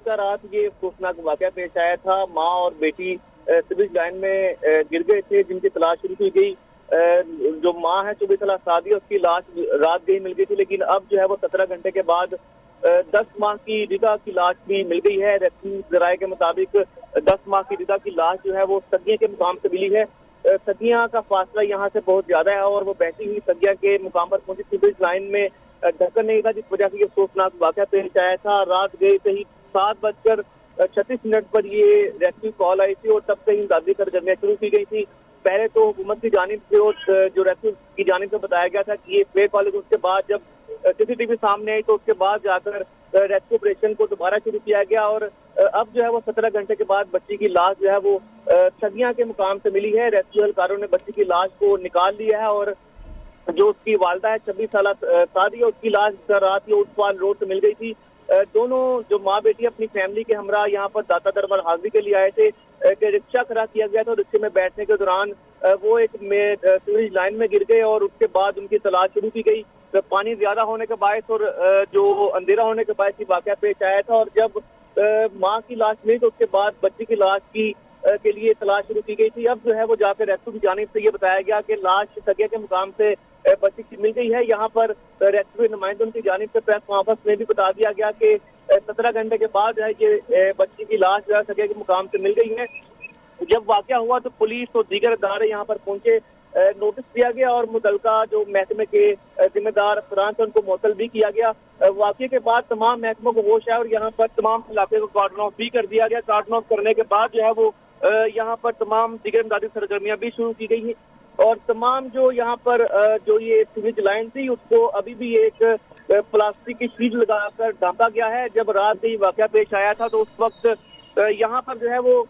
گزشتہ رات یہ افسوسناک واقعہ پیش آیا تھا. ماں اور بیٹی سیویج لائن میں گر گئے تھے جن کی تلاش شروع کی گئی. جو ماں ہے شبیہ صلاح سعدیہ اس کی لاش رات گئی مل گئی تھی, لیکن اب جو ہے وہ 17 گھنٹے کے بعد 10 ماہ کی ردا کی لاش بھی مل گئی ہے. ریسکیو ذرائع کے مطابق 10 ماہ کی ردا کی لاش جو ہے وہ سگیاں کے مقام سے ملی ہے. سگیاں کا فاصلہ یہاں سے بہت زیادہ ہے اور وہ بہتی ہوئی سگیاں کے مقام پر پہنچی. سیویج لائن میں ڈھکن نہیں تھا جس وجہ سے یہ افسوسناک واقعہ پیش آیا تھا. رات گئے ہی 7:36 پر یہ ریسکیو کال آئی تھی اور تب سے امدادی سرگرمیاں شروع کی گئی تھی. پہلے تو حکومت کی جانب سے جو ریسکیو کی جانب سے بتایا گیا تھا کہ یہ فیک کال ہے. اس کے بعد جب CCTV سامنے آئی تو اس کے بعد جا کر ریسکیو آپریشن کو دوبارہ شروع کیا گیا اور اب جو ہے وہ 17 گھنٹے کے بعد بچی کی لاش جو ہے وہ سگیاں کے مقام سے ملی ہے. ریسکیو اہلکاروں نے بچی کی لاش کو نکال لیا ہے اور جو اس کی والدہ ہے 26 سالہ سعدیہ, اس کی لاش رات یہ اٹھوال روڈ سے مل گئی تھی. دونوں جو ماں بیٹی اپنی فیملی کے ہمراہ یہاں پر داتا دربار حاضری کے لیے آئے تھے. کہ رکشہ کھڑا کیا گیا تھا اور رکشے میں بیٹھنے کے دوران وہ ایک سیوریج لائن میں گر گئے اور اس کے بعد ان کی تلاش شروع کی گئی. پانی زیادہ ہونے کے باعث اور جو اندھیرا ہونے کے باعث یہ واقعہ پیش آیا تھا اور جب ماں کی لاش ملی تو اس کے بعد بچی کی لاش کے لیے تلاش شروع کی گئی تھی. اب جو ہے وہ جا کے ریسکیو کی جانب سے یہ بتایا گیا کہ لاش سگے کے مقام سے بچی کی مل گئی ہے. یہاں پر ریسکیو نمائندوں کی جانب سے پریس کانفرنس میں بھی بتا دیا گیا کہ 17 گھنٹے کے بعد جو ہے یہ بچی کی لاش جو ہے سگے کے مقام سے مل گئی ہے. جب واقعہ ہوا تو پولیس اور دیگر ادارے یہاں پر پہنچے, نوٹس دیا گیا اور متعلقہ جو محکمے کے ذمہ دار افسران تھے ان کو معطل بھی کیا گیا. واقعے کے بعد تمام محکموں کو ہوش ہے اور یہاں پر تمام علاقے کو کارڈن آف بھی کر دیا گیا. کارڈن آف کرنے کے بعد جو ہے وہ یہاں پر تمام دیگر امدادی سرگرمیاں بھی شروع کی گئی ہیں اور تمام جو یہاں پر جو یہ سیویج لائن تھی اس کو ابھی بھی ایک پلاسٹک کی شیٹ لگا کر ڈھانپا گیا ہے. جب رات یہ واقعہ پیش آیا تھا تو اس وقت یہاں پر جو ہے وہ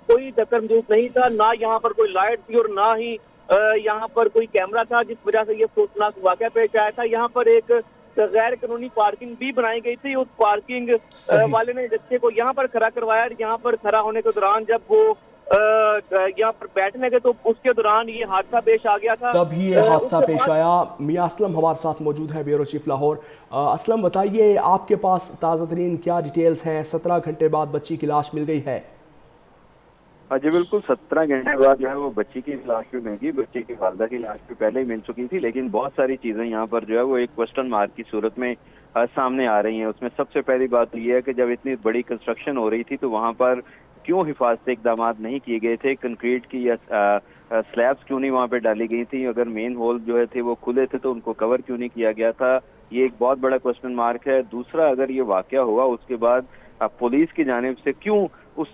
کوئی ڈھکن موجود نہیں تھا, نہ یہاں پر کوئی لائٹ تھی اور نہ ہی یہاں پر کوئی کیمرہ تھا, جس وجہ سے یہ افسوسناک واقعہ پیش آیا تھا. یہاں پر ایک غیر قانونی پارکنگ بھی بنائی گئی تھی. اس پارکنگ صحیح. والے نے بچے کو یہاں پر کھڑا کروایا. یہاں پر کھڑا ہونے کے دوران جب وہ یہاں پر بیٹھنے گئے تو اس کے دوران یہ حادثہ پیش آ گیا تھا. تب ہی یہ اس حادثہ کے پیش بعد آیا. میاں اسلم ہمارے ساتھ موجود ہیں, بیورو چیف لاہور. اسلم بتائیے آپ کے پاس تازہ ترین کیا ڈیٹیلز ہیں؟ 17 گھنٹے بعد بچی کی لاش مل گئی ہے. جی بالکل, 17 گھنٹے بعد جو ہے وہ بچی کی لاش بھی مل گئی. بچی کی والدہ کی لاش بھی پہلے ہی مل چکی تھی, لیکن بہت ساری چیزیں یہاں پر جو ہے وہ ایک کوسچن مارک کی صورت میں سامنے آ رہی ہیں. اس میں سب سے پہلی بات تو یہ ہے کہ جب اتنی بڑی کنسٹرکشن ہو رہی تھی تو وہاں پر کیوں حفاظتی اقدامات نہیں کیے گئے تھے؟ کنکریٹ کی یا سلیبس کیوں نہیں وہاں پہ ڈالی گئی تھی؟ اگر مین ہول جو ہے تھے وہ کھلے تھے تو ان کو کور کیوں نہیں کیا گیا تھا؟ یہ ایک بہت بڑا کوسچن مارک ہے. دوسرا, اگر یہ واقعہ ہوا اس کے بعد پولیس کی جانب سے کیوں اس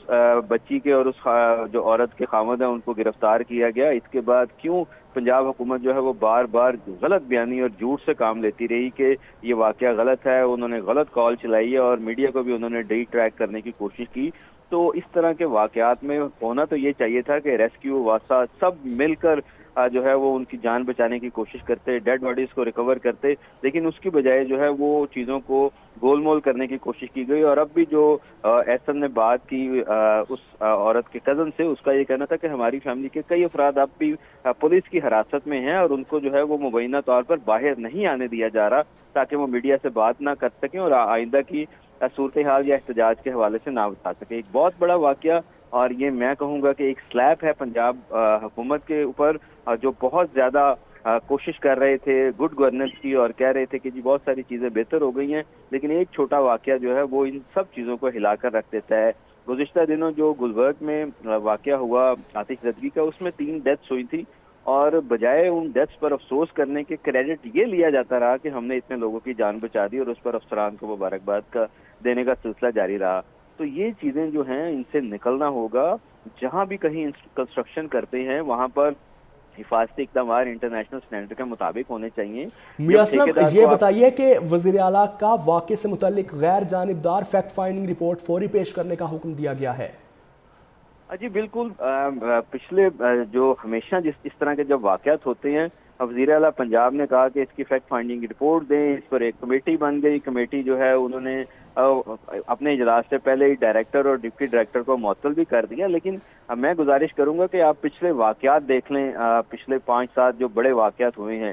بچی کے اور اس جو عورت کے خاوند ہیں ان کو گرفتار کیا گیا؟ اس کے بعد کیوں پنجاب حکومت جو ہے وہ بار بار غلط بیانی اور جھوٹ سے کام لیتی رہی کہ یہ واقعہ غلط ہے؟ انہوں نے غلط کال چلائی ہے اور میڈیا کو بھی انہوں نے ڈی ٹریک کرنے کی کوشش کی. تو اس طرح کے واقعات میں ہونا تو یہ چاہیے تھا کہ ریسکیو واسطہ سب مل کر جو ہے وہ ان کی جان بچانے کی کوشش کرتے, ڈیڈ باڈیز کو ریکور کرتے, لیکن اس کی بجائے جو ہے وہ چیزوں کو گول مول کرنے کی کوشش کی گئی. اور اب بھی جو احسن نے بات کی اس عورت کے کزن سے, اس کا یہ کہنا تھا کہ ہماری فیملی کے کئی افراد اب بھی پولیس کی حراست میں ہیں اور ان کو جو ہے وہ مبینہ طور پر باہر نہیں آنے دیا جا رہا تاکہ وہ میڈیا سے بات نہ کر سکیں اور آئندہ کی صورتحال یا احتجاج کے حوالے سے نہ بتا سکیں. ایک بہت بڑا واقعہ, اور یہ میں کہوں گا کہ ایک سلیپ ہے پنجاب حکومت کے اوپر, جو بہت زیادہ کوشش کر رہے تھے گڈ گورننس کی اور کہہ رہے تھے کہ جی بہت ساری چیزیں بہتر ہو گئی ہیں, لیکن ایک چھوٹا واقعہ جو ہے وہ ان سب چیزوں کو ہلا کر رکھ دیتا ہے. گزشتہ دنوں جو گلبرگ میں واقعہ ہوا آتش زدگی کا, اس میں 3 ڈیتھس ہوئی تھی اور بجائے ان ڈیتھس پر افسوس کرنے کے کریڈٹ یہ لیا جاتا رہا کہ ہم نے اتنے لوگوں کی جان بچا دی اور اس پر افسران کو مبارکباد کا دینے کا سلسلہ جاری رہا. تو یہ چیزیں جو ہیں ان سے نکلنا ہوگا. جہاں بھی کہیں کنسٹرکشن کرتے ہیں وہاں پر حفاظتی اقدامات انٹرنیشنل اسٹینڈرڈ کے مطابق ہونے چاہیے. میاں اسلم یہ بتائیے کہ وزیر اعلیٰ کا واقعے سے متعلق غیر جانبدار فیکٹ فائنڈنگ رپورٹ فوری پیش کرنے کا حکم دیا گیا ہے. جی بالکل, پچھلے جو ہمیشہ اس طرح کے جب واقعات ہوتے ہیں وزیر اعلیٰ پنجاب نے کہا کہ اس کی فیکٹ فائنڈنگ رپورٹ دیں. اس پر ایک کمیٹی بن گئی. کمیٹی جو ہے انہوں نے اپنے اجلاس سے پہلے ہی ڈائریکٹر اور ڈپٹی ڈائریکٹر کو معطل بھی کر دیا. لیکن میں گزارش کروں گا کہ آپ پچھلے واقعات دیکھ لیں, پچھلے 5-7 جو بڑے واقعات ہوئے ہیں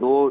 2